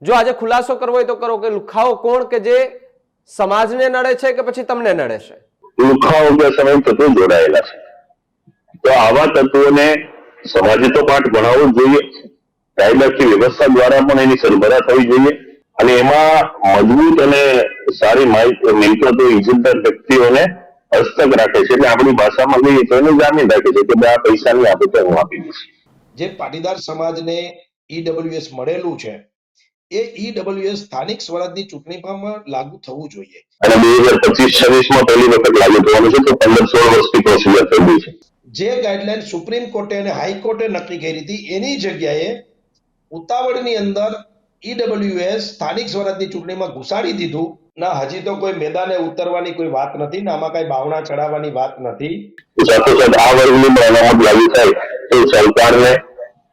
જો આજે ખુલાસો કરવો હોય તો કરો કે લુખાઓ કોણ કે જે સમાજને નડે છે કે પછી તમને નડે છે? લુખાઓ કે સમય તત્વો જોડાયેલા છે. તો આવા તત્વોને સમાજે તો પાઠ ભણાવવો જ જોઈએ. કાયદાકીય વ્યવસ્થા દ્વારા પણ એની સરભરા થવી જોઈએ અને એમાં મજબૂત અને સારી મિલકતો ઇજ્જતદાર વ્યક્તિઓને હસ્તક રાખે છે. એટલે આપણી ભાષામાં કહીએ તો એને જામીન રાખે છે કે આ પૈસા નહીં આપે તો હું આપી દઈશ. જે પાટીદાર સમાજને ઈડબ્લ્યુએસ મળેલું છે એ ઈડબ્લ્યુએસ સ્થાનિક સ્વરાજની ચૂંટણીમાં લાગુ થવું જોઈએ અને 2025-26 પહેલી વખત લાગુ થવાનું છે. તો 15-16 વર્ષની પ્રોસિજર થઈ ગઈ છે. જે ગાઈડલાઈન સુપ્રીમ કોર્ટે અને હાઈકોર્ટે નક્કી કરી હતી એની જગ્યાએ ઉતાવળની અંદર ઈડબ્લ્યુએસ સ્થાનિક સ્વરાજની ચૂંટણીમાં ઘુસાડી દીધું. ના, હજી તો કોઈ મેદાને ઉતરવાની કોઈ વાત નથી ને આમાં કઈ બાવણા ચડાવવાની વાત નથી. સાથોસાથ આ વર્ગની પણ અનામત લાગુ થાય તો સરકારને,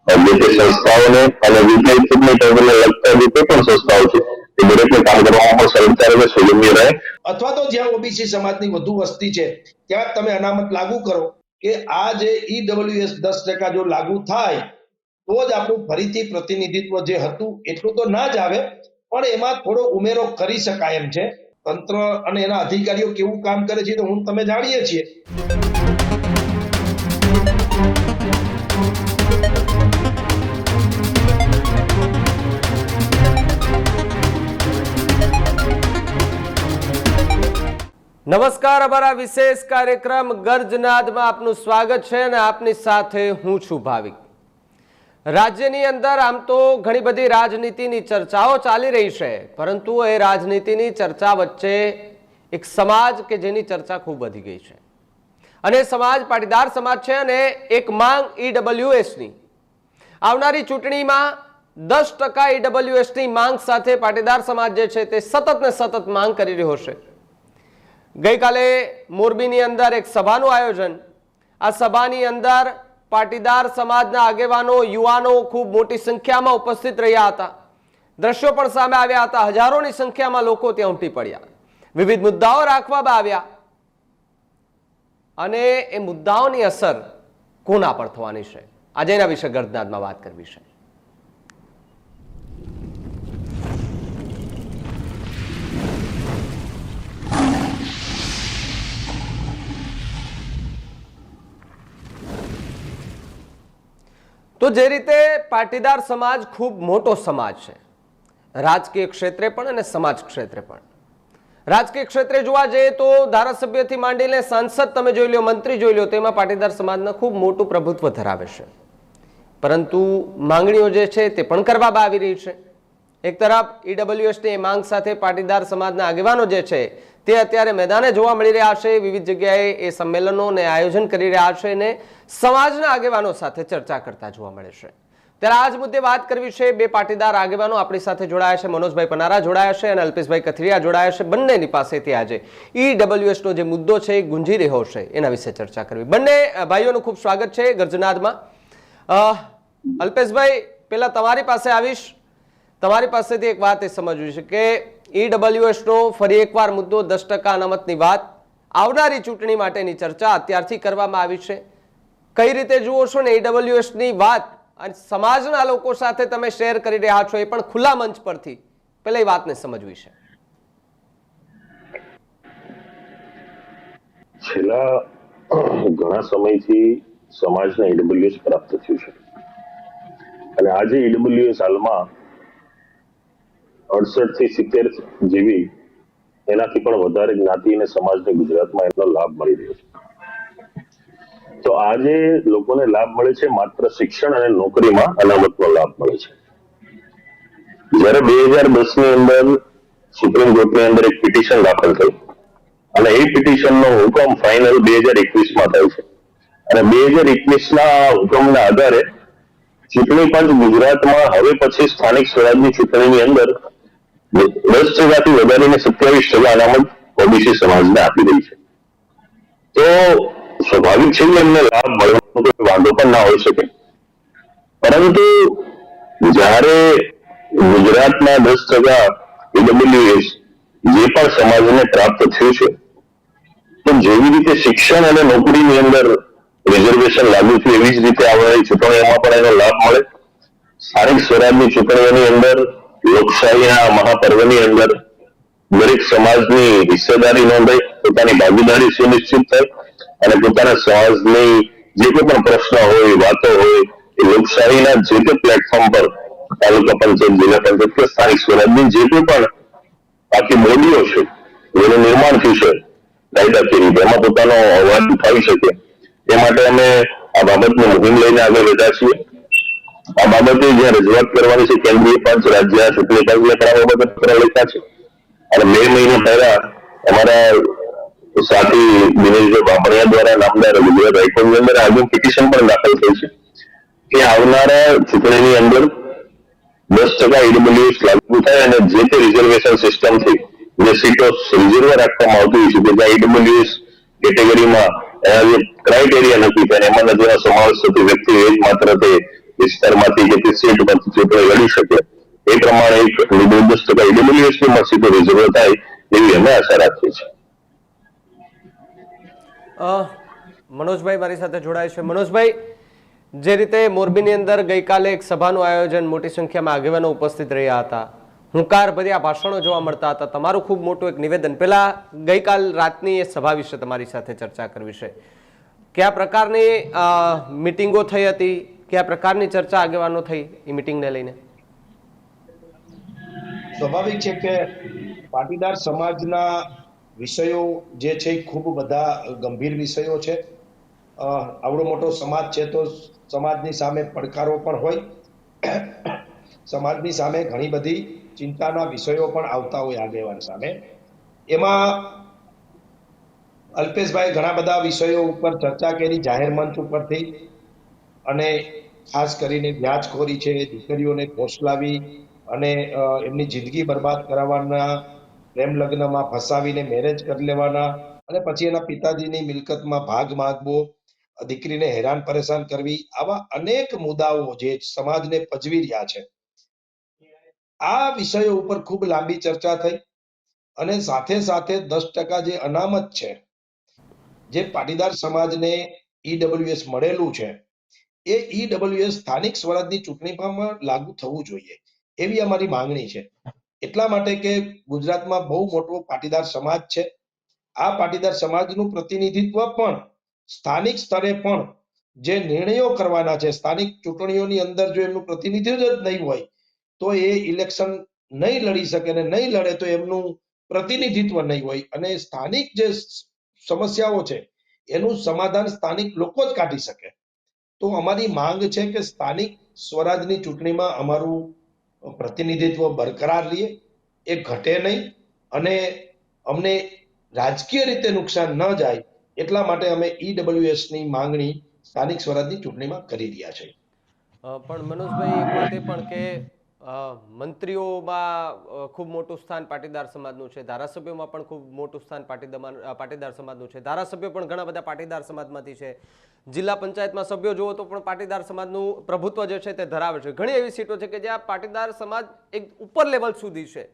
જે તે સંસ્થાઓને અને ચૂંટણી ટેબલને લગતા જે કોઈ પણ સંસ્થાઓ છે એ દરેકને કામ કરવામાં પણ સરળતા રહે, સુગમ્ય રહે. અથવા તો જ્યાં ઓબીસી સમાજની વધુ વસ્તી છે ત્યાં તમે અનામત લાગુ કરો કે આ જે ઈડબ્લ્યુએસ 10% જો લાગુ થાય તો જ આપણું ફરીથી પ્રતિનિધિત્વ જે હતું એટલું તો ના જ આવે પણ એમાં થોડો ઉમેરો કરી શકાય એમ છે. તંત્ર અને એના અધિકારીઓ કેવું કામ કરે છે તો હું તમે જાણીએ છીએ. નમસ્કાર, અમારા વિશેષ કાર્યક્રમ ગર્જનાદમાં આપનું સ્વાગત છે અને આપની સાથે હું છું ભાવિક. રાજ્યની અંદર આમ તો ઘણી બધી રાજનીતિની ચર્ચાઓ ચાલી રહી છે, પરંતુ એ રાજનીતિની ચર્ચા વચ્ચે એક સમાજ કે જેની ચર્ચા ખૂબ વધી ગઈ છે અને સમાજ પાટીદાર સમાજ છે અને એક માંગ ઈડબ્લ્યુએસની આવનારી ચૂંટણીમાં 10% ઈડબ્લ્યુએસની માંગ સાથે પાટીદાર સમાજ જે છે તે સતત ને સતત માંગ કરી રહ્યો છે. ગઈકાલે મોરબીની અંદર એક સભાનું આયોજન, આ સભાની અંદર પાટીદાર સમાજના આગેવાનો, યુવાનો ખૂબ મોટી સંખ્યામાં ઉપસ્થિત રહ્યા હતા. દ્રશ્યો પણ સામે આવ્યા હતા. હજારોની સંખ્યામાં લોકો ત્યાં ઉમટી પડ્યા. વિવિધ મુદ્દાઓ રાખવામાં આવ્યા અને એ મુદ્દાઓની અસર કોના પર થવાની છે, આજે એના વિશે ગર્જનાદમાં વાત કરવી છે. તો જે રીતે પાટીદાર સમાજ ખૂબ મોટો સમાજ છે, રાજકીય ક્ષેત્રે પણ અને સમાજ ક્ષેત્રે પણ. રાજકીય ક્ષેત્રે જોવા જઈએ તો ધારાસભ્યથી માંડીને સાંસદ તમે જોઈ લો, મંત્રી જોઈ લો, તેમાં પાટીદાર સમાજના ખૂબ મોટું પ્રભુત્વ ધરાવે છે. પરંતુ માંગણીઓ જે છે તે પણ કરવામાં આવી રહી છે. એક તરફ ઈડબ્લ્યુએસની માંગ સાથે પાટીદાર સમાજના આગેવાનો જે છે તે અત્યારે મેદાને જોવા મળી રહ્યા છે. વિવિધ જગ્યાએ એ સંમેલનોને આયોજન કરી રહ્યા છે અને સમાજના આગેવાનો સાથે ચર્ચા કરતા જોવા મળે છે. ત્યારે આજ મુદ્દે વાત કરવી છે. બે પાટીદાર આગેવાનો આપણી સાથે જોડાયા છે. મનોજભાઈ પનારા જોડાયા છે અને અલ્પેશભાઈ કથિરિયા જોડાયા છે. બંનેની પાસેથી આજે ઈડબ્લ્યુએસનો જે મુદ્દો છે એ ગુંજી રહ્યો છે એના વિશે ચર્ચા કરવી. બંને ભાઈઓનું ખૂબ સ્વાગત છે ગર્જનાદમાં. અલ્પેશભાઈ, પહેલા તમારી પાસે આવીશ. તમારી પાસેથી એક વાત એ સમજવી છે કે ઈડબ્લ્યુએસનો ફરી એકવાર મુદ્દો 10% અનામતની વાત, આવનારી ચૂંટણી માટેની ચર્ચા અત્યારથી કરવામાં આવી છે. કઈ રીતે જુઓ છો ને ઈડબ્લ્યુએસની વાત અને સમાજના લોકો સાથે તમે શેર કરી રહ્યા છો એ પણ ખુલ્લા મંચ પરથી, પહેલા એ વાતને સમજવી છે. છેલ્લા ઘણા સમયથી સમાજને ઈડબ્લ્યુએસ પ્રાપ્ત થયું છે અને આજે ઈડબ્લ્યુએસ હાલમાં 68 થી 70 જેવી એનાથી પણ વધારે જ્ઞાતિ અને સમાજને ગુજરાતમાં એનો લાભ મળી રહ્યો છે. તો આજે લોકોને લાભ મળે છે માત્ર શિક્ષણ અને નોકરીમાં અનામતનો લાભ મળે છે. જ્યારે 2010 ની અંદર સુપ્રીમ કોર્ટની અંદર એક પિટિશન દાખલ થઈ અને એ પિટિશનનો હુકમ ફાઇનલ 2021 થાય છે અને 2021ના હુકમના આધારે ચૂંટણી પંચ ગુજરાતમાં હવે પછી સ્થાનિક સ્વરાજની ચૂંટણીની અંદર 10% થી વધારીને 27% અનામત ઓબીસી સમાજને આપી રહી છે. તો સ્વાભાવિક છે કે એમને લાભ મળવાનો કોઈ વાંધો પણ ના હોઈ શકે, પરંતુ જ્યારે ગુજરાતના 10% ઈડબ્લ્યુએસ જે પણ સમાજને પ્રાપ્ત થયું છે તો જેવી રીતે શિક્ષણ અને નોકરીની અંદર રિઝર્વેશન લાગુ થયું એવી જ રીતે આવનારી ચૂંટણીઓમાં પણ એનો લાભ મળે. સ્થાનિક સ્વરાજની ચૂંટણીઓની અંદર લોકશાહીના મહાપર્વની અંદર દરેક સમાજની હિસ્સેદારી નોંધાય, પોતાની ભાગીદારી સુનિશ્ચિત થાય અને પોતાના સમાજની જે કોઈ પણ પ્રશ્ન હોય, વાતો હોય, એ લોકશાહીના જે તે પ્લેટફોર્મ પર તાલુકા પંચાયત, જિલ્લા પંચાયત કે સ્થાનિક સ્વરાજની જે કોઈ પણ આખી બોડીઓ છે જેનું નિર્માણ થયું છે કાયદાકીય રીતે, એમાં પોતાનો અવાજ ઉઠાવી શકે એ માટે અમે આ બાબતની મુહિમ લઈને આગળ વધ્યા છીએ. આ બાબતે જ્યાં રજૂઆત કરવાની છે કેન્દ્રીય પંચ, રાજ્ય ચૂંટણી પંચને પણ આ બાબતે પત્ર લખ્યા છે અને મે મહિને પહેલા અમારા સાથી દિનેશભાઈ બામણિયા દ્વારા નામદાર ગુજરાત હાઈકોર્ટની અંદર આગળ પિટિશન પણ દાખલ થઈ છે કે આવનારા ચૂંટણીની અંદર 10% ઈડબ્લ્યુએસ લાગુ થાય અને જે તે રિઝર્વેશન સિસ્ટમથી જે સીટો રિઝર્વ રાખવામાં આવતી હોય છે કે જ્યાં ઈડબ્લ્યુએસ કેટેગરીમાં એના જે ક્રાઇટેરિયા નક્કી થાય એમાં જેનો સમાવેશ થતી વ્યક્તિ એ જ માત્ર તે વિસ્તારમાંથી કે તે સીટ પરથી ચૂંટણી લડી શકે એ પ્રમાણે એક 10% ઈડબ્લ્યુએસ ની સીટો રિઝર્વ થાય એવી અમે આશા રાખીએ છીએ. મનોજભાઈ મારી સાથે જોડાય છે. મનોજભાઈ, જે રીતે મોરબીની અંદર ગઈકાલે એક સભાનું આયોજન, મોટી સંખ્યામાં આગેવાનો ઉપસ્થિત રહ્યા હતા, હુંકાર ભર્યા ભાષણો જોવા મળતા હતા, તમારું ખૂબ મોટું એક નિવેદન, પેલા ગઈકાલ રાતની એ સભા વિશે તમારી સાથે ચર્ચા કરવી છે. કયા પ્રકારની મિટિંગો થઈ હતી, કયા પ્રકારની ચર્ચા આગેવાનો થઈ એ મિટિંગને લઈને? સ્વાભાવિક છે કે પાટીદાર સમાજના વિષયો જે છે એ ખૂબ બધા ગંભીર વિષયો છે. આવડો મોટો સમાજ છે તો સમાજની સામે પડકારો પણ હોય, સમાજની સામે ઘણી બધી ચિંતાના વિષયો પણ આવતા હોય આગેવાન સામે. એમાં અલ્પેશભાઈ ઘણા બધા વિષયો ઉપર ચર્ચા કરી જાહેર મંચ ઉપરથી, અને ખાસ કરીને વ્યાજખોરી છે, દીકરીઓને ફોસલાવી અને એમની જિંદગી બરબાદ કરાવવાના, પ્રેમ લગ્નમાં ફસાવીને મેરેજ કરી લેવાના અને પછી એના પિતાજીની મિલકતમાં ભાગ માંગવો, દીકરીને હેરાન પરેશાન કરવી, આવા અનેક મુદ્દાઓ જે સમાજને પજવી રહ્યા છે. આ વિષયો ઉપર ખૂબ લાંબી ચર્ચા થઈ અને સાથે સાથે 10% જે અનામત છે, જે પાટીદાર સમાજને ઈડબ્લ્યુએસ મળેલું છે, એ ઈડબ્લ્યુએસ સ્થાનિક સ્વરાજની ચૂંટણીમાં લાગુ થવું જોઈએ એવી અમારી માંગણી છે. એટલા માટે કે ગુજરાતમાં બહુ મોટો પાટીદાર સમાજ છે. આ પાટીદાર સમાજનું પ્રતિનિધિત્વ પણ સ્થાનિક સ્તરે પણ જે નિર્ણયો કરવાના છે, સ્થાનિક ચૂંટણીઓની અંદર જો એમનું પ્રતિનિધિત્વ જ નહીં હોય તો એ ઇલેક્શન નહીં લડી શકે, અને નહીં લડે તો એમનું પ્રતિનિધિત્વ નહીં હોય, અને સ્થાનિક જે સમસ્યાઓ છે એનું સમાધાન સ્થાનિક લોકો જ કાઢી શકે. તો અમારી માંગ છે કે સ્થાનિક સ્વરાજની ચૂંટણીમાં અમારું પ્રતિનિધિત્વ બરકરાર રહે, એ ઘટે નહીં, અને અમને રાજકીય રીતે નુકસાન ન જાય એટલા માટે અમે ઈડબ્લ્યુએસ ની માંગણી સ્થાનિક સ્વરાજની ચૂંટણીમાં કરી રહ્યા છે. પણ મનોજભાઈ, એક વાત એ પણ કે મંત્રીઓમાં ખૂબ મોટું સ્થાન પાટીદાર સમાજનું છે, ધારાસભ્યોમાં પણ ખૂબ મોટું સ્થાન પાટીદાર સમાજનું છે, ધારાસભ્યો પણ ઘણા બધા પાટીદાર સમાજમાંથી છે, જિલ્લા પંચાયતમાં સભ્યો જુઓ તો પણ પાટીદાર સમાજનું પ્રભુત્વ જે છે તે ધરાવે છે. ઘણી એવી સીટો છે કે જ્યાં પાટીદાર સમાજ એક ઉપર લેવલ સુધી છે,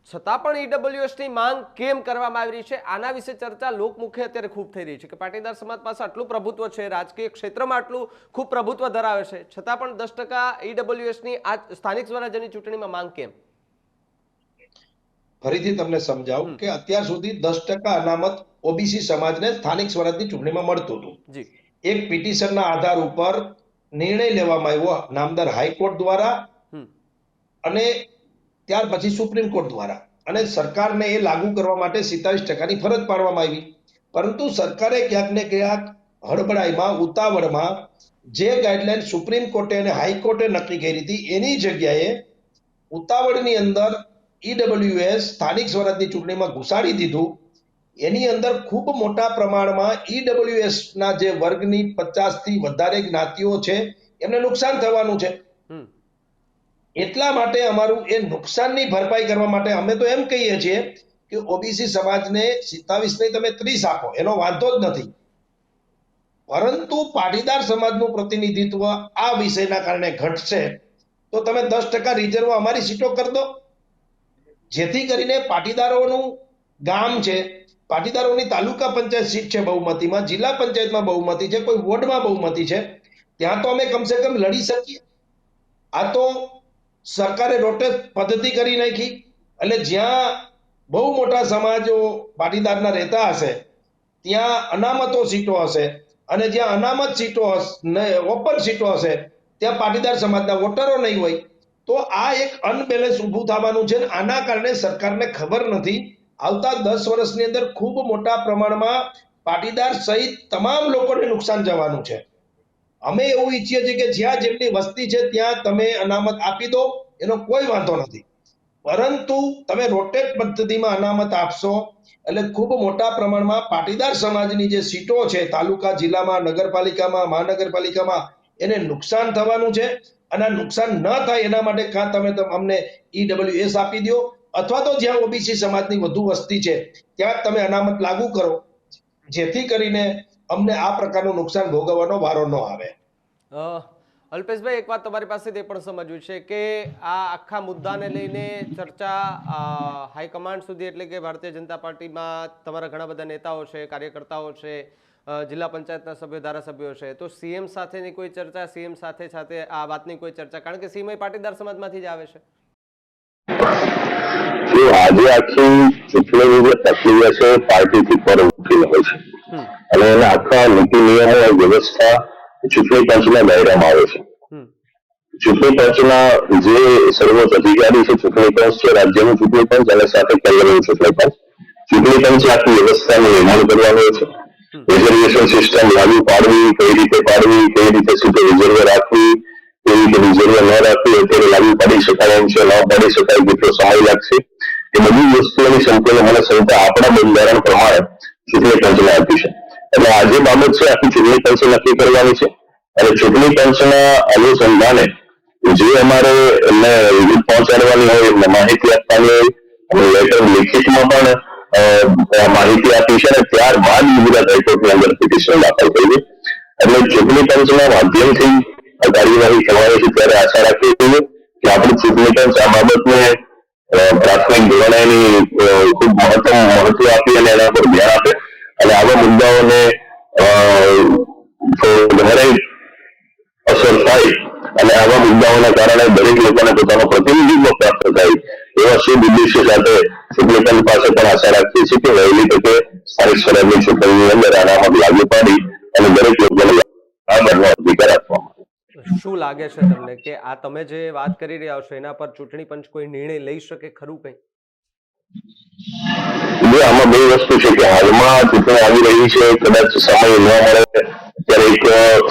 છતાં પણ ઈડબ્લ્યુએસ ની માંગ કેમ કરવામાં આવી રહી છે, આના વિશે ચર્ચા લોકમુખે અત્યારે ખૂબ થઈ રહી છે કે પાટીદાર સમાજ પાસે આટલું પ્રભુત્વ છે, રાજકીય ક્ષેત્રમાં આટલું ખૂબ પ્રભુત્વ ધરાવે છે, છતાં પણ 10% ઈડબ્લ્યુએસ ની આ સ્થાનિક સ્વરાજ્યની ચૂંટણીમાં માંગ કેમ? ફરીથી તમને સમજાવું કે અત્યાર સુધી 10% અનામત ઓબીસી સમાજને સ્થાનિક સ્વરાજની ચૂંટણીમાં મળતું હતું. એક પિટિશનના આધાર ઉપર નિર્ણય લેવામાં આવ્યો નામદાર હાઈકોર્ટ દ્વારા અને ત્યાર પછી સુપ્રીમ કોર્ટ દ્વારા, અને સરકારને એ લાગુ કરવા માટે 47%ની ફરજ પાડવામાં આવી. પરંતુ સરકારે ક્યાંક ને ક્યાંક હડબડાઈમાં, ઉતાવળમાં જે ગાઈડલાઈન સુપ્રીમ કોર્ટે અને હાઈકોર્ટે નક્કી કરી હતી એની જગ્યાએ ઉતાવળની અંદર ઈડબ્લ્યુએસ સ્થાનિક સ્વરાજની ચૂંટણીમાં ઘુસાડી દીધું. એની અંદર ખૂબ મોટા પ્રમાણમાં ઈડબ્લ્યુએસ ના જે વર્ગની 50 થી વધારે જ્ઞાતિઓ છે એમને નુકસાન થવાનું છે. એટલા માટે અમારું એ નુકસાનની ભરપાઈ કરવા માટે અમે તો એમ કહીએ છીએ કે ઓબીસી સમાજને 27 નહીં તમે 30 આપો, એનો વાંધો જ નથી, પરંતુ પાટીદાર સમાજનું પ્રતિનિધિત્વ આ વિષયના કારણે ઘટશે તો તમે 10% રિઝર્વ અમારી સીટો કરી દો, જેથી કરીને પાટીદારોનું ગામ છે, પાટીદારોની તાલુકા પંચાયત સીટ છે બહુમતીમાં, જિલ્લા પંચાયતમાં બહુમતી છે, કોઈ વોર્ડમાં બહુમતી છે, ત્યાં તો અમે કમસે કમ લડી શકીએ. આ તો સરકારે રોટેટ પદ્ધતિ કરી નાખી. એટલે જ્યાં બહુ મોટા સમાજો પાટીદારના રહેતા હશે ત્યાં અનામતો સીટો હશે, અને જ્યાં અનામત સીટો ઓપન સીટો હશે ત્યાં પાટીદાર સમાજના વોટરો નહીં હોય. તો આ એક અનબેલેન્સ ઊભું થવાનું છે. આના કારણે સરકારને ખબર નથી આવતા 10 વર્ષની અંદર ખૂબ મોટા પ્રમાણમાં પાટીદાર સહિત તમામ લોકોને નુકસાન જવાનું છે. અમે એવું ઈચ્છીએ છીએ કે જ્યાં જેટલી વસ્તી છે ત્યાં તમે અનામત આપી દો, એનો કોઈ વાંધો નથી, પરંતુ તમે રોટેટ પદ્ધતિમાં અનામત આપશો એટલે ખૂબ મોટા પ્રમાણમાં પાટીદાર સમાજની જે સીટો છે તાલુકા, જિલ્લામાં, નગરપાલિકામાં, મહાનગરપાલિકામાં એને નુકસાન થવાનું છે. અને નુકસાન ન થાય એના માટે કાં તમે અમને ઈડબ્લ્યુએસ આપી દો, અથવા તો જ્યાં ઓબીસી સમાજની વધુ વસ્તી છે ત્યાં તમે અનામત લાગુ કરો, જેથી કરીને અમને આ પ્રકારનું નુકસાન ભોગવવાનો વારો ન આવે. અલ્પેશભાઈ, એક વાત તમારી પાસેથી એ પણ સમજવું છે કે આ આખા મુદ્દાને લઈને ચર્ચા હાઈકમાન્ડ સુધી, એટલે કે ભારતીય જનતા પાર્ટીમાં તમારા ઘણા બધા નેતાઓ છે, કાર્યકર્તાઓ છે, જિલ્લા પંચાયતના સભ્યો, ધારાસભ્યો છે, તો સીએમ સાથેની કોઈ ચર્ચા, સીએમ સાથે આ વાતની કોઈ ચર્ચા, કારણ કે સીએમ પાટીદાર સમાજમાંથી જ આવે છે. આજે આખી ચૂંટણીની જે પ્રક્રિયા છે પાર્ટીથી પર ઉઠી હોય છે, અને એના આખા નીતિ નિયમો વ્યવસ્થા ચૂંટણી પંચના દાયરામાં આવે છે. ચૂંટણી પંચના જે સર્વોચ્ચ અધિકારી છે ચૂંટણી પંચ છે, રાજ્યનું ચૂંટણી પંચ અને સાથે કેન્દ્રનું ચૂંટણી પંચ. ચૂંટણી પંચે આખી વ્યવસ્થાનું નિર્માણ કરવાનું છે. રિઝર્વેશન સિસ્ટમ લાગુ પાડવી, કઈ રીતે સીટો રિઝર્વ રાખવી, કઈ રીતે રિઝર્વ ન રાખવી, અત્યારે લાગુ પાડી શકાય એમ છે, ન પાડી શકાય, કેટલો સમય લાગશે, એ બધી વસ્તુઓની સંપૂર્ણ સત્તા આપણા બંધારણ પ્રમાણે ચૂંટણી પંચને આપી છે. એટલે આ જે બાબત છે આખી ચૂંટણી પંચે નક્કી કરવાની છે. અને ચૂંટણી પંચના અનુસંધાને જે અમારે એમને વિગત પહોંચાડવાની હોય, એમને માહિતી આપવાની હોય, અને લેટર લિખિતમાં પણ માહિતી આપી છે. અને ત્યારબાદ ગુજરાત હાઈકોર્ટની અંદર પિટિશન દાખલ કરી. એટલે ચૂંટણી પંચના માધ્યમથી કાર્યવાહી કરવાની છે. ત્યારે આશા રાખીએ છીએ કે આપણું ચૂંટણી પંચ આ બાબતને પ્રાથમિક ધોરણે ખૂબ મહત્વ આપી અને એના પર ધ્યાન આપે, અને આવા મુદ્દાઓને વધારે અસર થાય અને આવા મુદ્દાઓના કારણે દરેક લોકોને પોતાનો પ્રતિનિધિત્વ પ્રાપ્ત થાય એવા શુભ ઉદ્દેશ્ય સાથે ચૂંટણી પંચ પાસે પણ આશા રાખીએ છીએ કે વહેલી તકે સ્થાનિક સ્વરાજની ચૂંટણીની અંદર અનામત લાગુ પાડી અને દરેક લોકોને આ કરવાનો અધિકાર આપવામાં. શું લાગે છે તમને કે આ તમે જે વાત કરી રહ્યા છો એના પર ચૂંટણી પંચ કોઈ નિર્ણય લઈ શકે ખરું? કઈ આમાં બે વસ્તુ છે કે હાલમાં ચૂંટણી આવી રહી છે, કદાચ સમય ન મળે ત્યારે એક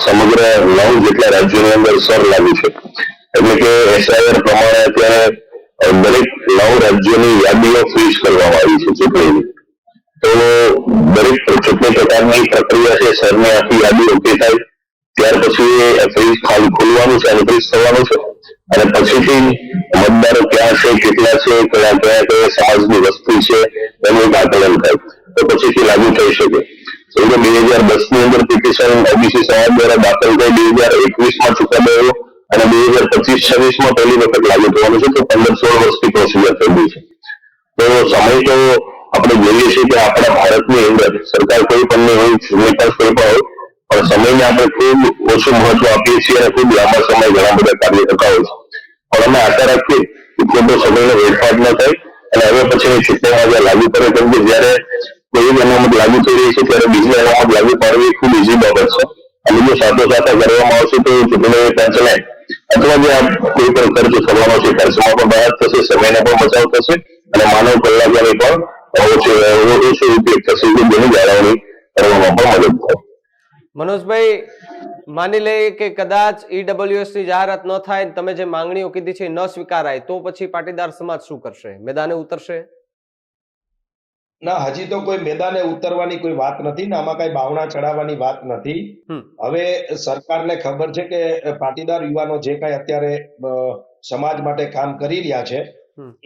સમગ્ર 9 જેટલા રાજ્યોની અંદર સર લાગુ છે. એટલે કે એસઆઈઆર પ્રમાણે અત્યારે દરેક 9 રાજ્યોની યાદીઓ ફ્રીઝ કરવામાં આવી છે ચૂંટણીની. તો દરેક ચૂંટણી પ્રકારની પ્રક્રિયા છે, સરની આખી યાદી ઓકે થાય ત્યાર પછી ફ્રીઝ ખોલવાનું છે અને ફ્રીઝ થવાનું છે, અને પછીથી મતદારો ક્યાં છે, કેટલા છે, કયા સમાજની વસ્તી છે એનું એક આકલન થાય, તો પછીથી લાગુ થઈ શકે. 2010 ની અંદર પિટિશન ઓબીસી સમાજ દ્વારા દાખલ થઈ, 2021માં ચુકાદો આવ્યો અને 2025-26માં પહેલી વખત લાગુ થવાનું છે. તો 15-16 વર્ષની પ્રોસિજર થઈ ગઈ છે. તો સમય તો આપણે જોઈએ છીએ કે આપણા ભારતની અંદર સરકાર કોઈ પણ હોય, ચૂંટણી પંચ કોઈ પણ હોય, પણ સમયને આપણે ખૂબ ઓછું મહત્વ આપીએ છીએ અને ખૂબ લાંબા સમય ઘણા બધા કાર્ય થતા હોય છે. પણ અમે આશા રાખીએ કે ખોટો સમયનો વેડફાટ ન થાય અને હવે પછીની ચૂંટણીમાં લાગુ કરે, કેમ કે જયારે કોઈ અનામત લાગુ થઈ રહી છે ત્યારે બીજી અનામત લાગુ પાડવી ખૂબ ઈઝી બાબત છે. અને જો સાથોસાથ કરવામાં આવશે તો ચૂંટણી પંચને અથવા જે કોઈ પણ ખર્ચ થવાનો છે ખર્ચમાં પણ રાહત થશે, સમયનો પણ બચાવ થશે અને માનવ કલાકોની પણ ઓછો ઉપયોગ થશે, જેની જાળવણી કરવામાં પણ મદદ થાય. મનોજભાઈ, માની લઈએ કે કદાચ ઈડબ્લ્યુએસ ની જાહેરાત ન થાય, તમે જે માંગણીઓ કીધી છે ન સ્વીકારાય, તો પછી પાટીદાર સમાજ શું કરશે? મેદાને ઉતરશે? ના, હજી તો કોઈ મેદાને ઉતરવાની કોઈ વાત નથી ને આમાં કઈ બાવણા ચડાવવાની વાત નથી. હવે સરકારને ખબર છે કે પાટીદાર યુવાનો જે કઈ અત્યારે સમાજ માટે કામ કરી રહ્યા છે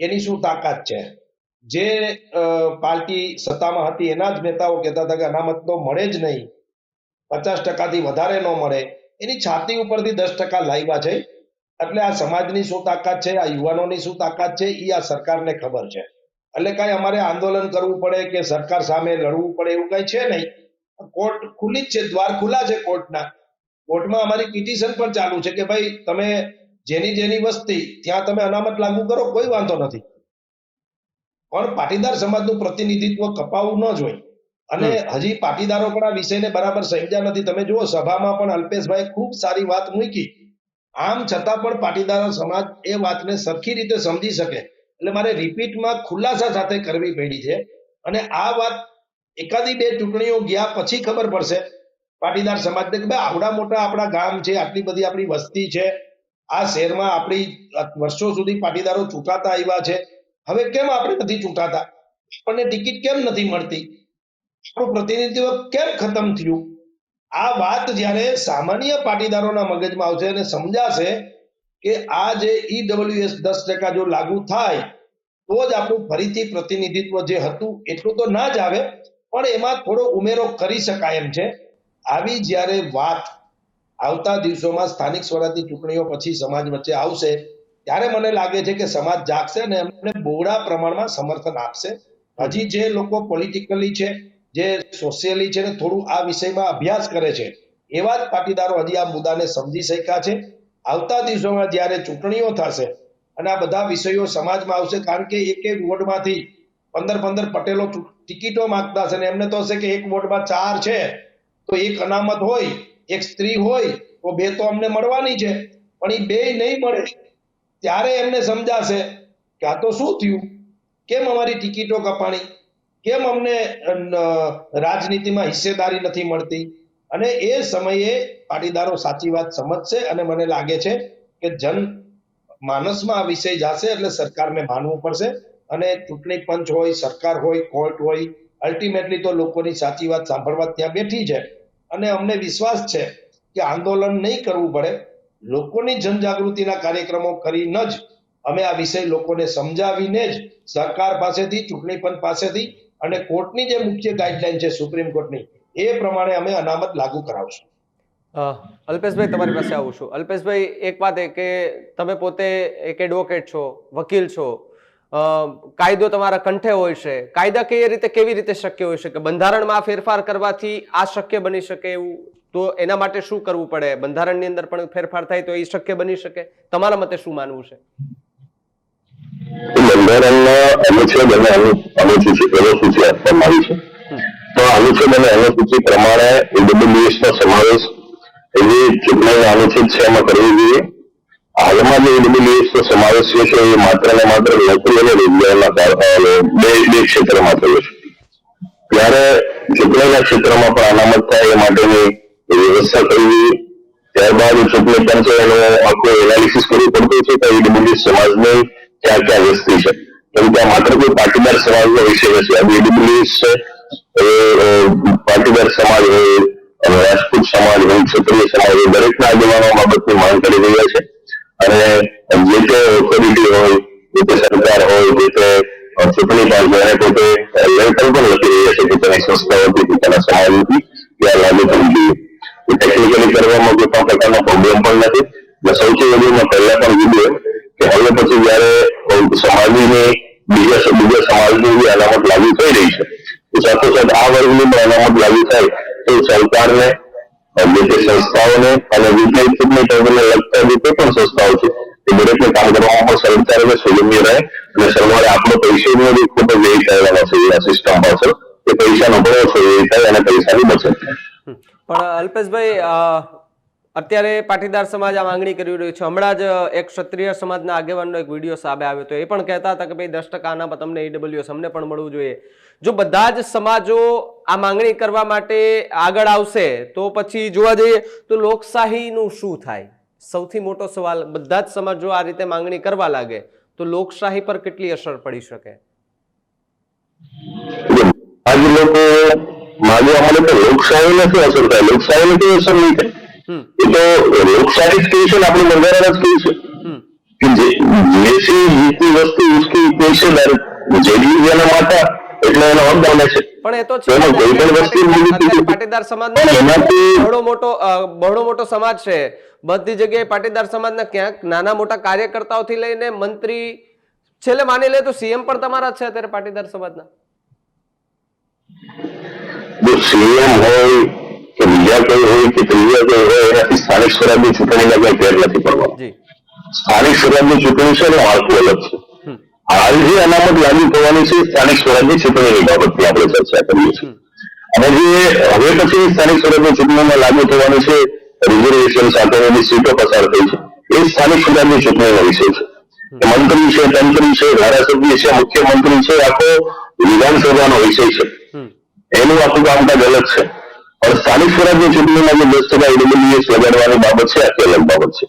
એની શું તાકાત છે. જે પાર્ટી સત્તામાં હતી એના જ નેતાઓ કહેતા હતા કે અનામત તો મળે જ નહીં, 50% થી વધારે ન મળે, એની છાતી ઉપરથી 10% લાવ્યા છે. એટલે આ સમાજની શું તાકાત છે, આ યુવાનોની શું તાકાત છે, એ આ સરકારને ખબર છે. એટલે કઈ અમારે આંદોલન કરવું પડે કે સરકાર સામે લડવું પડે એવું કઈ છે નહીં. કોર્ટ ખુલ્લી જ છે, દ્વાર ખુલ્લા છે કોર્ટના. કોર્ટમાં અમારી પિટિશન પણ ચાલુ છે કે ભાઈ તમે જેની વસ્તી ત્યાં તમે અનામત લાગુ કરો, કોઈ વાંધો નથી, પણ પાટીદાર સમાજનું પ્રતિનિધિત્વ કપાવવું ન જોઈએ. અને હજી પાટીદારો પણ આ વિષયને બરાબર સમજ્યા નથી. તમે જુઓ, સભામાં પણ અલ્પેશભાઈ ખૂબ સારી વાત મૂકી, આમ છતાં પણ પાટીદાર સમાજ એ વાતને સરખી રીતે સમજી શકે, એટલે મારે રિપીટમાં ખુલાસા સાથે કરવી પડી છે. અને આ વાત એકાદી બે ચૂંટણીઓ ગયા પછી ખબર પડશે પાટીદાર સમાજને કે ભાઈ આવડા મોટા આપણા ગામ છે, આટલી બધી આપણી વસ્તી છે, આ શહેરમાં આપણી વર્ષો સુધી પાટીદારો ચૂંટાતા આવ્યા છે, હવે કેમ આપણે નથી ચૂંટાતા, આપણને ટિકિટ કેમ નથી મળતી, આપણું પ્રતિનિધિત્વ કેમ ખતમ થયું? આ વાત જ્યારે સામાન્ય પાટીદારોના મગજમાં આવશે અને સમજાશે કે આ જે ઈડબ્લ્યુએસ 10% જો લાગુ થાય તો જ આપણું ફરીથી પ્રતિનિધિત્વ જે હતું એટલું તો ના જ આવે, પણ એમાં થોડો ઉમેરો કરી શકાય એમ છે. આવી જ્યારે વાત આવતા દિવસોમાં સ્થાનિક સ્વરાજની ચૂંટણીઓ પછી સમાજ વચ્ચે આવશે, ત્યારે મને લાગે છે કે સમાજ જાગશે અને એમને બહોળા પ્રમાણમાં સમર્થન આપશે. હજી જે લોકો પોલિટિકલી છે, જે સોશિયલી છે ને થોડું આ વિષયમાં અભ્યાસ કરે છે, એવા જ પાટીદારો હજી આ મુદ્દાને સમજી શક્યા છે. આવતા દિવસોમાં જ્યારે ચૂંટણીઓ થશે અને આ બધા વિષયો સમાજમાં આવશે, કારણ કે એક એક વોર્ડમાંથી 15 પટેલો ટિકિટો માંગતા હશે, અને એમને તો હશે કે એક વોર્ડમાં 4 છે તો એક અનામત હોય, એક સ્ત્રી હોય તો 2 તો અમને મળવાની છે, પણ એ 2 નહીં મળે ત્યારે એમને સમજાશે કે આ તો શું થયું, કેમ અમારી ટિકિટો કપાણી, કેમ અમને રાજનીતિમાં હિસ્સેદારી નથી મળતી. અને એ સમયે પાટીદારો સાચી વાત સમજશે અને મને લાગે છે કે જન માનસમાં આ વિષય જશે, એટલે સરકારને માનવું પડશે. અને ચૂંટણી પંચ હોય, સરકાર હોય, કોર્ટ હોય, અલ્ટિમેટલી તો લોકોની સાચી વાત સાંભળવા ત્યાં બેઠી છે. અને અમને વિશ્વાસ છે કે આંદોલન નહીં કરવું પડે, લોકોની જનજાગૃતિના કાર્યક્રમો કરીને જ અમે આ વિષય લોકોને સમજાવીને જ સરકાર પાસેથી, ચૂંટણી પંચ પાસેથી અને કોર્ટની જે મુખ્ય ગાઈડલાઈન છે સુપ્રીમ કોર્ટની, એ પ્રમાણે અમે અનામત લાગુ કરાવશું. અલ્પેશભાઈ, તમારી પાસે આવું છું. અલ્પેશભાઈ, એક વાત એ કે તમે પોતે એક એડવોકેટ છો, વકીલ છો, કાયદો તમારા કંઠે હોય છે, કાયદા કેવી રીતે શક્ય હોય છે કે બંધારણમાં ફેરફાર કરવાથી આ શક્ય બની શકે એવું, તો એના માટે શું કરવું પડે? બંધારણની અંદર પણ ફેરફાર થાય તો એ શક્ય બની શકે? તમારા મતે શું માનવું છે? બંધારણના અનુચ્છેદ અને અનુસૂચિ આપવામાં આવી છે, તો અનુચ્છેદ અને અનુસૂચિ પ્રમાણે ઈડબ્લ્યુએસ નો સમાવેશ એવી ચૂંટણીના અનુચ્છેદ છે એમાં કરવી જોઈએ. હાલમાં જે ઈડબ્લ્યુએસ નો સમાવેશ છે એ માત્ર ને માત્ર નોકરી અને રોજગારના બે ક્ષેત્રમાં થયો છે. ત્યારે ચૂંટણીના ક્ષેત્રમાં પણ અનામત થાય એ માટેની વ્યવસ્થા કરવી જોઈએ. ત્યારબાદ ચૂંટણી પંચે એનું આખું એનાલિસિસ કરવું પડતું છે કે ઈડબ્લ્યુએસ સમાજની ક્યાં ક્યાં વસ્તી છે, કેમ કે આ માત્ર કોઈ પાટીદાર સમાજનો વિષય નથી. આ ઈડબ્લ્યુએસ છે એ પાટીદાર સમાજ હોય, રાજપૂત સમાજ હોય, ક્ષત્રિય સમાજ હોય, દરેકના આગેવાનો બાબતની માંગ કરી રહ્યા છે. અને જે તે ઓથોરિટી હોય, જે તે સરકાર હોય, જે તે ચૂંટણી પંચ હોય, પોતે લેટર પણ લખી રહ્યા છે કે તેની સંસ્થાઓથી, પોતાના સમાજથી ત્યાં લાગુ કરવી જોઈએ. ટેકનિકલી કરવામાં કોઈ પણ પ્રકારનો પ્રોબ્લેમ પણ નથી. અને સૌથી વધુમાં પહેલા પણ કીધું કે હવે પછી જયારે સમાજની બીજા સમાજની જે અનામત લાગુ થઈ રહી છે, તો સાથોસાથ આ વર્ગની પણ અનામત લાગુ થાય તો સરકારને, જે તે સંસ્થાઓને અને ચૂંટણી પંચને લગતા જે કોઈ પણ સંસ્થાઓ છે એ દરેકને કામ કરવામાં પણ સરળતા રહે, સુગમ્ય રહે અને સરવાળે આપણો પૈસાનો જે ખોટો વ્યય થયેલો છે આ સિસ્ટમ પાછળ, એ પૈસાનો પણ ઓછો વ્યય થાય અને પૈસાની બચત થાય. પણ અલ્પેશભાઈ, અત્યારે પાટીદાર સમાજ આ માંગણી કરી રહ્યું છે. હમણાં જ એક ક્ષત્રિય સમાજના આગેવાનનો એક વિડીયો સામે આવ્યો હતો, એ પણ કહેતા હતા કે ભાઈ 10% અનામત અમને ઈડબ્લ્યુએસ અમને પણ મળવું જોઈએ. જો બધા જ સમાજો આ માંગણી કરવા માટે આગળ આવશે તો પછી જોવા જઈએ તો લોકશાહીનું શું થાય? સૌથી મોટો સવાલ, બધા જ સમાજો આ રીતે માંગણી કરવા લાગે તો લોકશાહી પર કેટલી અસર પડી શકે? આજ લોકો માગવા મળે તો લોકશાહીને શું અસર થાય? લોકશાહીને કેવી અસર નહીં થાય? એ તો લોકશાહી જ કહે છે ને, આપણું બંધારણ જ કહે છે કે जैसी जितनी वस्तु उसकी पेशेदार जेटली જેના માતા એટલે એનો હક બને છે. પણ એ તો છે પાટીદાર સમાજનો બહોળો મોટો સમાજ છે. બધી જગ્યાએ પાટીદાર સમાજના ક્યાંક નાના મોટા કાર્યકર્તાઓથી લઈને મંત્રી, છેલ્લે માની લે તો સીએમ પણ તમારા છે અત્યારે પાટીદાર સમાજના. જો સીએમ હોય કે બીજા કોઈ હોય કે ત્રીજા કોઈ હોય, એનાથી સ્થાનિક સ્વરાજની ચૂંટણીમાં કોઈ ફેર નથી પડવાનો. સ્થાનિક સ્વરાજની ચૂંટણી છે એનું માળખું અલગ છે. હાલ જે અનામત લાગુ થવાની છે સ્થાનિક સ્વરાજની ચૂંટણીની બાબતની આપણે ચર્ચા કરીએ છીએ. અને જે હવે પછી સ્થાનિક સ્વરાજની ચૂંટણીમાં લાગુ થવાનું છે રિઝર્વેશન સાથેની સીટો પસાર થઈ છે એ સ્થાનિક સ્વરાજની ચૂંટણીનો વિષય છે. મંત્રી છે, તંત્રી છે, ધારાસભ્ય છે, મુખ્યમંત્રી છે, આખો વિધાનસભાનો વિષય છે. એનું આખું કામકાજ અલગ છે. પણ સ્થાનિક સ્વરાજની ચૂંટણીમાં જે 10% ઈડબ્લ્યુએસ લગાડવાની બાબત છે આખી અલગ બાબત છે.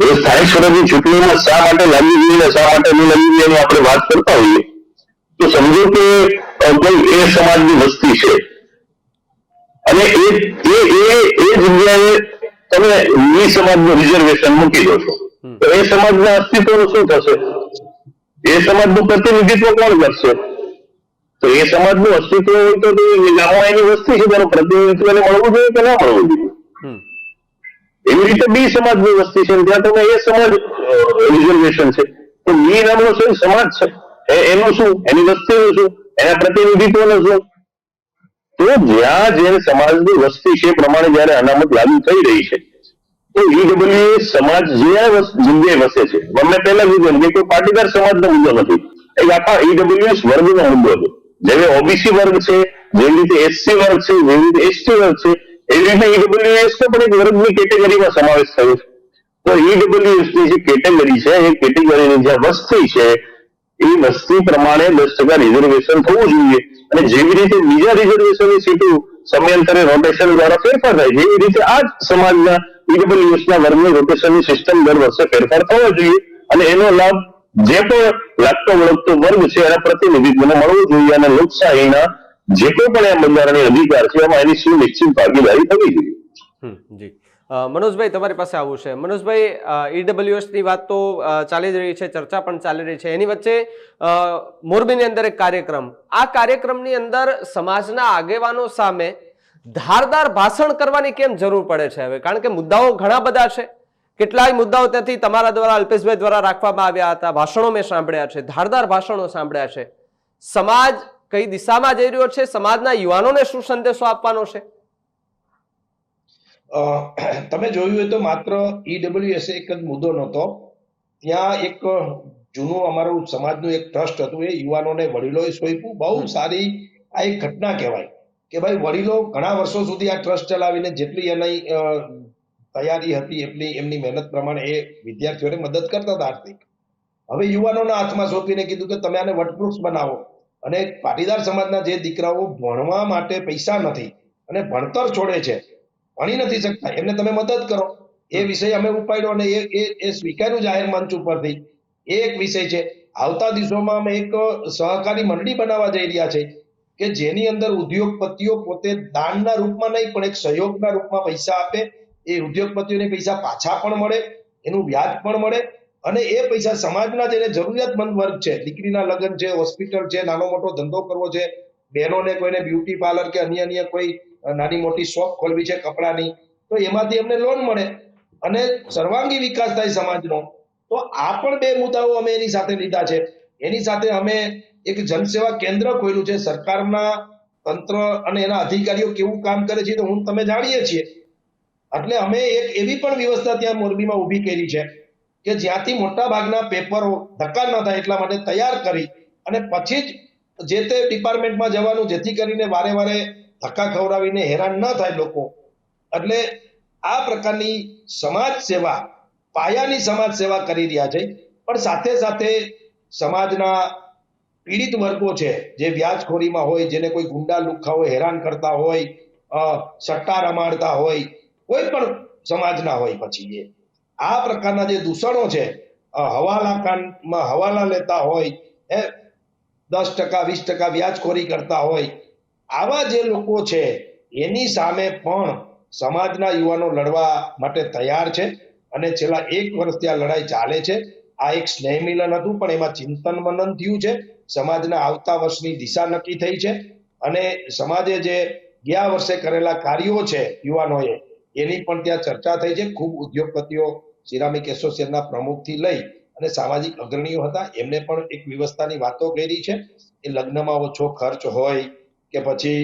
એ સ્થાનિક સ્વરાજની ચૂંટણીમાં શા માટે લાગી જોઈએ અને શા માટે નહીં લાગી જોઈએ એની આપણે વાત કરતા હોઈએ તો સમજો કે કોઈ એ સમાજની વસ્તી છે અને એ જગ્યાએ તમે એ સમાજનું રિઝર્વેશન મૂકી દો છો તો એ સમાજના અસ્તિત્વનું શું થશે? એ સમાજનું પ્રતિનિધિત્વ કોણ કરશે? તો એ સમાજનું અસ્તિત્વ હોય તો ગામમાં એની વસ્તી છે તેનું પ્રતિનિધિત્વ એને મળવું જોઈએ કે ના મળવું જોઈએ? એવી રીતે બી સમાજની વસ્તી છે ત્યાં તમે એ સમાજ રિઝર્વેશન છે તો બી નામનો શું સમાજ છે એનું શું, એની વસ્તીનું શું, એના પ્રતિનિધિત્વનું શું? તો જ્યાં જે સમાજની વસ્તી છે પ્રમાણે જયારે અનામત લાગુ થઈ રહી છે તો ઈડબ્લ્યુએસ સમાજ જે જગ્યાએ વસે છે મને પહેલા કીધું કે કોઈ પાટીદાર સમાજનો મુદ્દો નથી, એક આખા ઈડબ્લ્યુએસ વર્ગનો મુદ્દો છે. જેવી ઓબીસી વર્ગ છે, જેવી રીતે એસસી વર્ગ છે, જેવી રીતે એસટી વર્ગ છે એવી રીતે ઈડબ્લ્યુએસ નો પણ એક વર્ગની કેટેગરીમાં સમાવેશ થયો છે. તો ઈડબ્લ્યુએસ ની જે કેટેગરી છે એ કેટેગરીની જે વસ્તી છે એ વસ્તી પ્રમાણે 10% રિઝર્વેશન થવું જોઈએ અને જેવી રીતે બીજા રિઝર્વેશનની સીટો સમયાંતરે રોટેશન દ્વારા ફેરફાર થાય છે એવી રીતે આ જ સમાજના ઈડબ્લ્યુએસ ના વર્ગની રોટેશનની સિસ્ટમ દર વર્ષે ફેરફાર થવો જોઈએ અને એનો લાભ જે પણ લાગતો વળગતો વર્ગ છે એના પ્રતિનિધિત્વને મળવો જોઈએ અને લોકશાહીના જે કોઈ પણ આ બંધારણીય અધિકાર છે એમાં એની સુનિશ્ચિત ભાગીદારી થવી જોઈએ. જી મનોજભાઈ તમારી પાસે આવું છે. મનોજભાઈ ઈડબ્લ્યુએસ ની વાત તો ચાલી જ રહી છે, ચર્ચા પણ ચાલી રહી છે, એની વચ્ચે મોરબીની અંદર એક કાર્યક્રમ, આ કાર્યક્રમની અંદર સમાજના આગેવાનો સામે ધારદાર ભાષણ કરવાની કેમ જરૂર પડે છે હવે? કારણ કે મુદ્દાઓ ઘણા બધા છે, કેટલાય મુદ્દાઓ ત્યાંથી તમારા દ્વારા અલ્પેશભાઈ દ્વારા રાખવામાં આવ્યા હતા, ભાષણો મેં સાંભળ્યા છે, ધારદાર ભાષણો સાંભળ્યા છે. સમાજ કઈ દિશામાં જઈ રહ્યો છે? સમાજના યુવાનોને શું સંદેશો આપવાનો છે? તમે જોયું હોય તો માત્ર ઈડબ્લ્યુએસ એક જ મુદ્દો નહોતો, ત્યાં એક જૂનું અમારું સમાજનું એક ટ્રસ્ટ હતું, એ યુવાનોને વડીલોએ સોંપ્યું. બહુ સારી આ એક ઘટના કહેવાય કે ભાઈ વડીલો ઘણા વર્ષો સુધી આ ટ્રસ્ટ ચલાવીને જેટલી એની તૈયારી હતી એટલી એમની મહેનત પ્રમાણે એ વિદ્યાર્થીઓને મદદ કરતા હતા આર્થિક. હવે યુવાનોના હાથમાં સોંપીને કીધું કે તમે આને વટવૃક્ષ બનાવો અને પાટીદાર સમાજના જે દીકરાઓ ભણવા માટે પૈસા નથી અને ભણતર છોડે છે, ભણી નથી શકતા, એમને તમે મદદ કરો. એ વિષય અમે ઉપાડ્યો અને એ સ્વીકાર્યું જાહેર મંચ ઉપરથી. એ એક વિષય છે. આવતા દિવસોમાં અમે એક સહકારી મંડળી બનાવવા જઈ રહ્યા છે કે જેની અંદર ઉદ્યોગપતિઓ પોતે દાનના રૂપમાં નહીં પણ એક સહયોગના રૂપમાં પૈસા આપે, એ ઉદ્યોગપતિઓને પૈસા પાછા પણ મળે, એનું વ્યાજ પણ મળે અને એ પૈસા સમાજના જેને જરૂરિયાતમંદ વર્ગ છે, દીકરીના લગ્ન છે, હોસ્પિટલ છે, નાનો મોટો ધંધો કરવો છે, બહેનોને કોઈને બ્યુટી પાર્લર કે અન્ય કોઈ નાની મોટી શોપ ખોલવી છે કપડાની, તો એમાંથી એમને લોન મળે અને સર્વાંગી વિકાસ થાય સમાજનો. તો આ પણ બે મુદ્દાઓ અમે એની સાથે લીધા છે. એની સાથે અમે એક જનસેવા કેન્દ્ર ખોલ્યું છે. સરકારના તંત્ર અને એના અધિકારીઓ કેવું કામ કરે છે તો તમે જાણીએ છીએ, એટલે અમે એક એવી પણ વ્યવસ્થા ત્યાં મોરબીમાં ઊભી કરી છે કે જ્યાંથી મોટા ભાગના પેપરો ધક્કા ન થાય એટલા માટે તૈયાર કરી અને પછી જ જે તે ડિપાર્ટમેન્ટમાં જવાનું, જેથી કરીને વારે વારે ધક્કા ખવડાવીને હેરાન ન થાય લોકો. એટલે આ પ્રકારની સમાજ સેવા, પાયાની સમાજ સેવા કરી રહ્યા છે. પણ સાથે સાથે સમાજના પીડિત વર્ગો છે જે વ્યાજખોરીમાં હોય, જેને કોઈ ગુંડા લુખ્ખાઓ હેરાન કરતા હોય, સટ્ટા રમાડતા હોય, કોઈ પણ સમાજના હોય, પછી એ આ પ્રકારના જે દૂષણો છે, હવાલામાં હવાલા લેતા હોય, 10% 20% વ્યાજખોરી કરતા હોય, આવા જે લોકો છે એની સામે પણ સમાજના યુવાનો લડવા માટે તૈયાર છે અને છેલ્લા 1 વર્ષથી આ લડાઈ ચાલે છે. આ એક સ્નેહ મિલન હતું પણ એમાં ચિંતન મનન થયું છે. સમાજના આવતા વર્ષની દિશા નક્કી થઈ છે અને સમાજે જે ગયા વર્ષે કરેલા કાર્યો છે યુવાનોએ, એની પણ ત્યાં ચર્ચા થઈ છે. ખૂબ ઉદ્યોગપતિઓ, સિરામિક એસોસિએશનના પ્રમુખથી લઈ અને સામાજિક અગ્રણીઓ હતા, એમને પણ એક વ્યવસ્થાની વાતો કરી છે. એ લગ્નમાં ઓછો ખર્ચ હોય કે પછી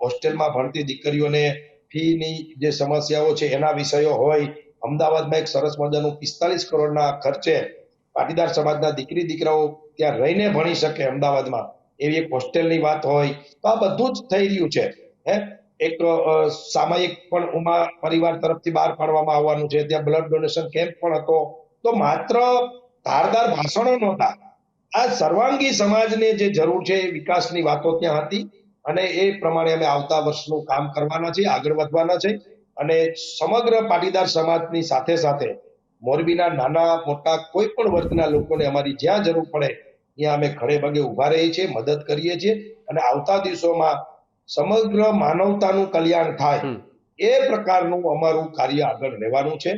હોસ્ટેલમાં ભણતી દીકરીઓને ફીની જે સમસ્યાઓ છે એના વિષયો હોય, અમદાવાદમાં એક સરસ મજાનું 45 કરોડના ખર્ચે પાટીદાર સમાજના દીકરી દીકરાઓ ત્યાં રહીને ભણી શકે અમદાવાદમાં એવી એક હોસ્ટેલની વાત હોય, તો આ બધું જ થઈ રહ્યું છે. એક સામાયિક પણ ઉમા પરિવાર તરફથી બહાર પાડવામાં આવવાનું છે, ત્યાં બ્લડ ડોનેશન કેમ્પ પણ હતો. તો માત્ર ધારદાર ભાષણો નહોતા, આ સર્વાંગી સમાજને જે જરૂર છે એ વિકાસની વાતો ત્યાં હતી, અને એ પ્રમાણે અમે આવતા વર્ષનું કામ કરવાના છીએ, આગળ વધવાના છે. અને સમગ્ર પાટીદાર સમાજની સાથે સાથે મોરબીના નાના મોટા કોઈ પણ વર્ગના લોકોને અમારી જ્યાં જરૂર પડે ત્યાં અમે ખડે પગે ઉભા રહીએ છીએ, મદદ કરીએ છીએ, અને આવતા દિવસોમાં સમગ્ર માનવતાનું કલ્યાણ થાય એ પ્રકારનું અમારું કાર્ય આગળ રહેવાનું છે,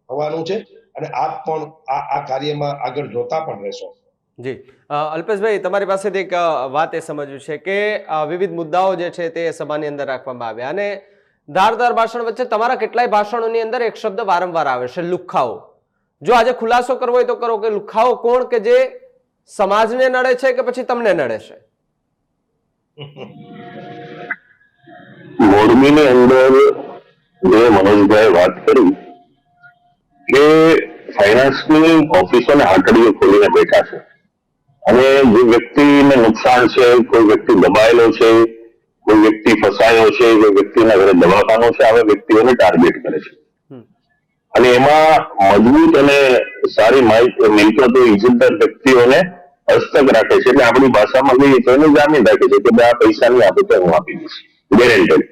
થવાનું છે. અને આપ પણ આ કાર્યમાં આગળ જોતા પણ રહેશો. જી અલ્પેશભાઈ, તમારી પાસેથી એક વાત એ સમજવી છે કે વિવિધ મુદ્દાઓ જે છે તે સભાની અંદર રાખવામાં આવ્યા, અને ધારદાર ભાષણ વચ્ચે તમારા કેટલાય ભાષણોની અંદર એક શબ્દ વારંવાર આવે છે, લુખ્ખાઓ. જો આજે ખુલાસો કરવો હોય તો કરો કે લુખ્ખાઓ કોણ, કે જે સમાજને નડે છે કે પછી તમને નડે છે? મોરબીની અંદર જે મનોજભાઈ વાત કરી કે ફાઇનાન્સની ઓફિસોને હાથડીઓ ખોલીને બેઠા છે, અને જે વ્યક્તિને નુકસાન છે, કોઈ વ્યક્તિ દબાયેલો છે, કોઈ વ્યક્તિ ફસાયો છે, કોઈ વ્યક્તિના ઘરે દવાખાનો છે, આવા વ્યક્તિઓને ટાર્ગેટ કરે છે. અને એમાં મજબૂત અને સારી મિલકતો ઇજ્જતદાર વ્યક્તિઓને હસ્તક રાખે છે. એટલે આપણી ભાષામાં કહીએ તો એને જામીન રાખે છે કે આ પૈસા નહીં આપે તો હું આપી દઈશ, ગેરેન્ટેડ.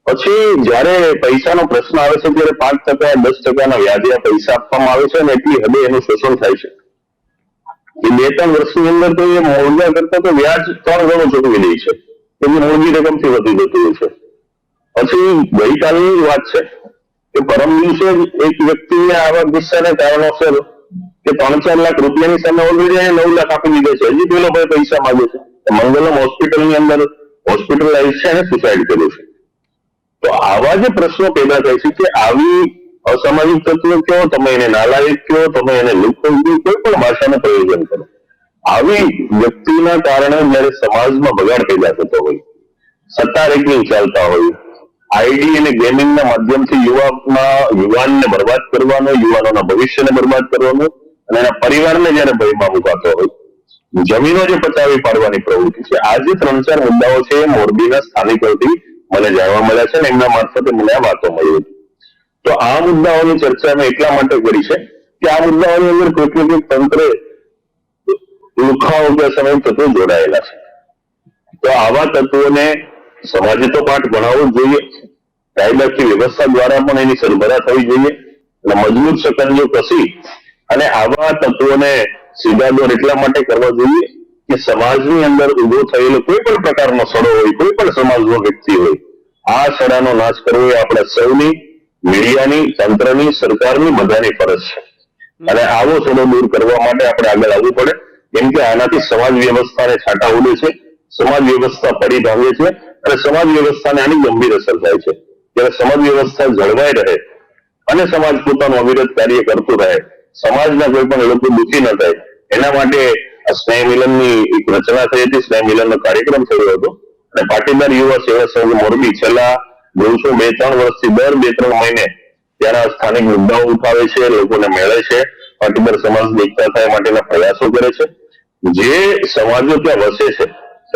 પછી જયારે પૈસાનો પ્રશ્ન આવે છે ત્યારે 5%, 10%ના વ્યાજે આ પૈસા આપવામાં આવે છે, અને એટલી હદે એનું શોષણ થાય છે કે 2-3 વર્ષની અંદર તો એ મૂળના કરતા તો વ્યાજ 3 ગણું ચૂકવી લે છે, કે જે મૂળની રકમથી વધી જતું હોય છે. પછી ગઈકાલની જ વાત છે કે પરમ દિવસે એક વ્યક્તિએ આવા ગુસ્સાને કારણોસર કે 3-4 લાખ રૂપિયાની સામે ઓલરેડી 9 લાખ આપી દીધા છે, હજી પેલો ભાઈ પૈસા માંગે છે. મંગલમ હોસ્પિટલની અંદર હોસ્પિટલાઇઝ છે અને સુસાઇડ કર્યું છે. તો આવા જે પ્રશ્નો પેદા થાય છે કે આવી અસામાજિક તત્વો કહો, તમે એને નાલાયક કહો, તમે એને લુખ્ખો કહો, કોઈ પણ ભાષાનું પ્રયોજન કરો, આવી વ્યક્તિના કારણે જયારે સમાજમાં બગાડ પેદા થતો હોય, સત્તા રેકિંગ ચાલતા હોય, આઈડી અને ગેમિંગના માધ્યમથી યુવાનને બરબાદ કરવાનો, યુવાનોના ભવિષ્યને બરબાદ કરવાનો, અને એના પરિવારને જયારે ભયમાં મુકાતો હોય, જમીનો જે પચાવી પાડવાની પ્રવૃત્તિ છે. આ જે 3-4 મુદ્દાઓ છે એ મોરબીના સ્થાનિકોથી મને જાણવા મળ્યા છે, અને એમના મારફતે મને આ વાતો મળી હતી. તો આ મુદ્દાઓની ચર્ચા મેં એટલા માટે કરી છે કે આ મુદ્દાઓની અંદર કોઈક ને કોઈક તંત્રે લુખ્ખાઓ કે સમય તત્વો જોડાયેલા છે. તો આવા તત્વોને સમાજે તો પાઠ ભણાવવો જ જોઈએ, કાયદાકીય વ્યવસ્થા દ્વારા પણ એની સરભરા થવી જોઈએ, અને મજબૂત શકંજો કસી અને આવા તત્વોને સીધા દોર એટલા માટે કરવા જોઈએ કે સમાજની અંદર ઉભો થયેલો કોઈ પણ પ્રકારનો સડો હોય, કોઈ પણ સમાજનો વ્યક્તિ હોય, આ સડાનો નાશ કરવો એ આપણા સૌની, મીડિયાની, તંત્રની, સરકારની, બધાની ફરજ છે. અને આવો સડો દૂર કરવા માટે આપણે આગળ આવવું પડે, કેમ કે આનાથી સમાજ વ્યવસ્થાને છાંટા ઉડે છે, સમાજ વ્યવસ્થા પડી ભાંગે છે, અને સમાજ વ્યવસ્થાને આની ગંભીર અસર થાય છે. ત્યારે સમાજ વ્યવસ્થા જળવાઈ રહે અને સમાજ પોતાનું અવિરત કાર્ય કરતું રહે, સમાજના કોઈ પણ લોકો દુઃખી ન થાય, એના માટે આ સ્નેહ મિલનની એક રચના થઈ હતી. સ્નેહ મિલનનો કાર્યક્રમ થયો હતો, અને પાટીદાર યુવા સેવા સંઘ મોરબી છેલ્લા 2-3 વર્ષથી દર 2-3 મહિને ત્યાંના સ્થાનિક મુદ્દાઓ ઉઠાવે છે, લોકોને મેળે છે, પાટીદાર સમાજની એકતા થાય માટેના પ્રયાસો કરે છે. જે સમાજો ત્યાં વસે છે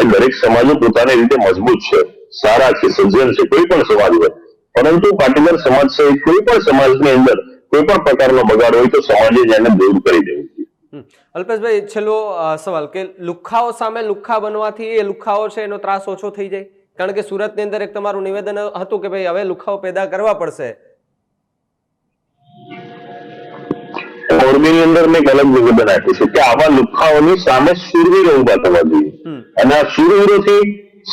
એ દરેક સમાજો પોતાની રીતે મજબૂત છે, સારા છે, સજ્જન છે, કોઈ પણ સમાજ હોય, પરંતુ પાટીદાર સમાજ સહિત કોઈ પણ સમાજની અંદર કોઈ પણ પ્રકારનો બગાડ હોય તો સમાજે જેને દૂર કરી દેવું. અલ્પેશભાઈ, છેલ્લો સવાલ કે લુખ્ખાઓ સામે લુખ્ખા બનવાથી એ લુખ્ખાઓ છે એનો ત્રાસ ઓછો થઈ જાય? કારણ કે સુરતની અંદર એક તમારું નિવેદન હતું કે ભાઈ હવે લુખ્ખાઓ પેદા કરવા પડશે. મોરબીની અંદર મેં એક અલગ નિવેદન આપ્યું છે કે આવા લુખ્ખાઓની સામે શૂરવીરો ઉભા થવા જોઈએ, અને આ શૂરવીરોથી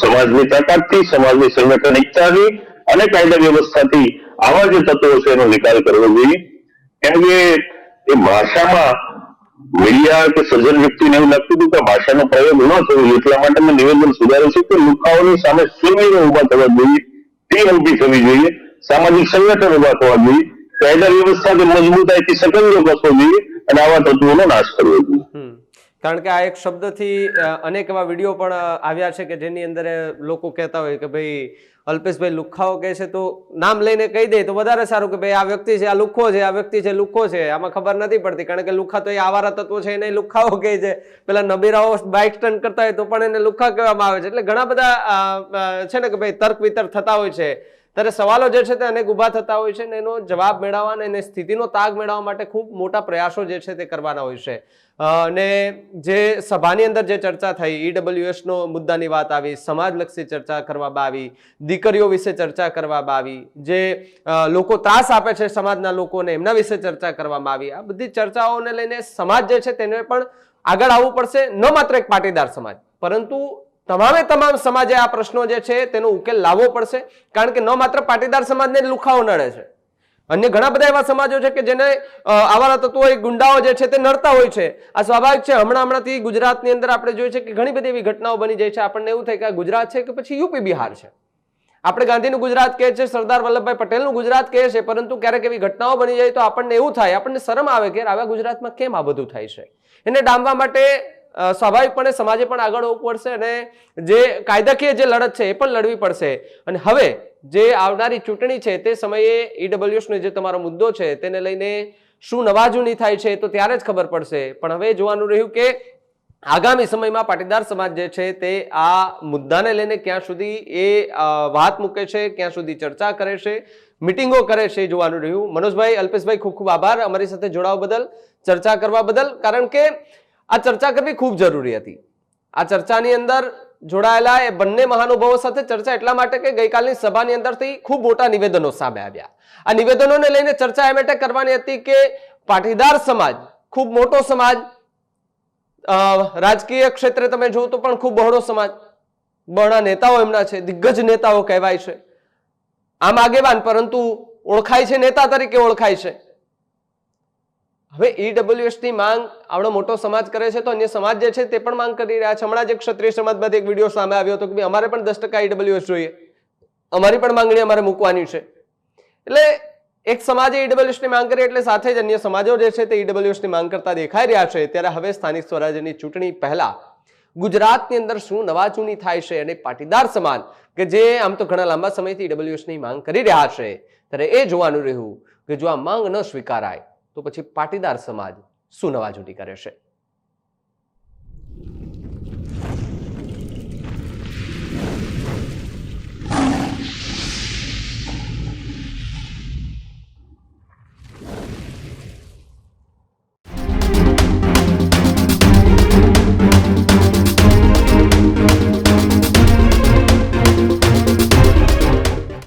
સમાજની તાકાતથી, સમાજની સંગઠન એકતાથી અને કાયદા વ્યવસ્થાથી આવા જે તત્વો છે એનો નિકાલ કરવો જોઈએ. કેમ કે એ ભાષામાં મીડિયા કે સર્જન વ્યક્તિને એવું લાગતું હતું કે ભાષાનો પ્રયોગ ન થવો જોઈએ, એટલા માટે મેં નિવેદન સુધાર્યું છે કે લુખ્ખાઓની સામે શૂરવીરો ઉભા થવા જોઈએ, ટીમ ઉભી થવી જોઈએ, સામાજિક સંગઠન ઉભા થવા જોઈએ, કાયદા વ્યવસ્થાથી મજબૂતાઈથી સકંજો કસવો જોઈએ, અને આવા તત્વોનો નાશ કરવો જોઈએ. કારણ કે આ એક શબ્દથી અનેક એવા વિડીયો પણ આવ્યા છે કે જેની અંદર લોકો કહેતા હોય કે ભાઈ અલ્પેશભાઈ લુખ્ખાઓ કહે છે તો નામ લઈને કહી દે તો વધારે સારું કે ભાઈ આ વ્યક્તિ છે આ લુખ્ખો છે, આ વ્યક્તિ છે લુખ્ખો છે. આમાં ખબર નથી પડતી કારણ કે લુખ્ખા તો એ આવારા તત્વો છે એને લુખ્ખાઓ કહે છે. પેલા નબીરાઓ બાઇક સ્ટન્ટ કરતા હોય તો પણ એને લુખ્ખા કહેવામાં આવે છે. એટલે ઘણા બધા છે ને કે ભાઈ તર્ક વિતર્ક થતા હોય છે. ત્યારે સવાલો જે છે તે અનેક ઊભા થતા હોય છે ને એનો જવાબ મેળવવા અને સ્થિતિનો તાગ મેળવવા માટે ખૂબ મોટા પ્રયાસો જે છે તે કરવાના હોય છે. અને જે સભાની અંદર જે ચર્ચા થઈ, ઈડબ્લ્યુએસ નો મુદ્દાની વાત આવી, સમાજલક્ષી ચર્ચા કરવામાં આવી, દીકરીઓ વિશે ચર્ચા કરવામાં આવી, જે લોકો ત્રાસ આપે છે સમાજના લોકોને એમના વિશે ચર્ચા કરવામાં આવી. આ બધી ચર્ચાઓને લઈને સમાજ જે છે તેને પણ આગળ આવવું પડશે. ન માત્ર એક પાટીદાર સમાજ પરંતુ તમામ સમાજે આ પ્રશ્નો જે છે તેનો ઉકેલ લાવવો પડશે. કારણ કે ન માત્ર પાટીદાર સમાજને જ લુખાઓ નડે છે, અન્ય ઘણા બધા એવા સમાજો છે કે જેને આવારા તત્વો ગુંડાઓ જે છે તે નડતા હોય છે. આ સ્વાભાવિક છે. હમણાંથી ગુજરાતની અંદર આપણે જોઈએ છે કે ઘણી બધી એવી ઘટનાઓ બની જાય છે. આપણને એવું થાય કે આ ગુજરાત છે કે પછી યુપી બિહાર છે. આપણે ગાંધીનું ગુજરાત કહે છે, સરદાર વલ્લભભાઈ પટેલનું ગુજરાત કહે છે, પરંતુ ક્યારેક એવી ઘટનાઓ બની જાય તો આપણને એવું થાય, આપણને શરમ આવે કે આવા ગુજરાતમાં કેમ આ બધું થાય છે. એને ડામવા માટે સ્વાભાવિકપણે સમાજે પણ આગળ આવવું પડશે અને જે કાયદાકીય જે લડત છે એ પણ લડવી પડશે. અને હવે જે આવનારી ચૂંટણી છે તે સમયે ઈડબ્લ્યુએસ નો જે તમારો મુદ્દો છે તેને લઈને શું નવાજૂની થાય છે તો ત્યારે જ ખબર પડશે. પણ હવે જોવાનું રહ્યું કે આગામી સમયમાં પાટીદાર સમાજ જે છે તે આ મુદ્દાને લઈને ક્યાં સુધી એ વાત મૂકે છે, ક્યાં સુધી ચર્ચા કરે છે, મિટિંગો કરે છે, જોવાનું રહ્યું. મનોજભાઈ, અલ્પેશભાઈ, ખૂબ ખૂબ આભાર અમારી સાથે જોડાવા બદલ, ચર્ચા કરવા બદલ. કારણ કે આ ચર્ચા કરવી ખૂબ જરૂરી હતી. આ ચર્ચાની અંદર જોડાયેલા એ બંને મહાનુભાવો સાથે ચર્ચા એટલા માટે કે ગઈકાલની સભાની અંદરથી ખૂબ મોટા નિવેદનો સામે આવ્યા. આ નિવેદનોને લઈને ચર્ચા એ માટે કરવાની હતી કે પાટીદાર સમાજ ખૂબ મોટો સમાજ, રાજકીય ક્ષેત્રે તમે જુઓ તો પણ ખૂબ બહોળો સમાજ, બહોળા નેતાઓ એમના છે, દિગ્ગજ નેતાઓ કહેવાય છે, આમ આગેવાન, પરંતુ ઓળખાય છે નેતા તરીકે ઓળખાય છે. હવે ઈડબ્લ્યુએસ ની માંગ આવડો મોટો સમાજ કરે છે તો અન્ય સમાજ જે છે તે પણ માંગ કરી રહ્યા છે. હમણાં જ એક ક્ષત્રિય સમાજમાંથી એક વિડીયો સામે આવ્યો હતો કે અમારે પણ 10% ઈડબ્લ્યુએસ જોઈએ, અમારી પણ માંગણી અમારે મૂકવાની છે. એટલે એક સમાજે ઈડબ્લ્યુએસ ની માંગ કરી એટલે સાથે જ અન્ય સમાજો જે છે તે ઈડબ્લ્યુએસ ની માંગ કરતા દેખાઈ રહ્યા છે. ત્યારે હવે સ્થાનિક સ્વરાજ્યની ચૂંટણી પહેલા ગુજરાતની અંદર શું નવાજૂની થાય છે અને પાટીદાર સમાજ કે જે આમ તો ઘણા લાંબા સમયથી ઈડબ્લ્યુએસ ની માંગ કરી રહ્યા છે ત્યારે એ જોવાનું રહ્યું કે જો આ માંગ ન સ્વીકારાય તો પછી પાટીદાર સમાજ શું નવાજૂની કરે છે.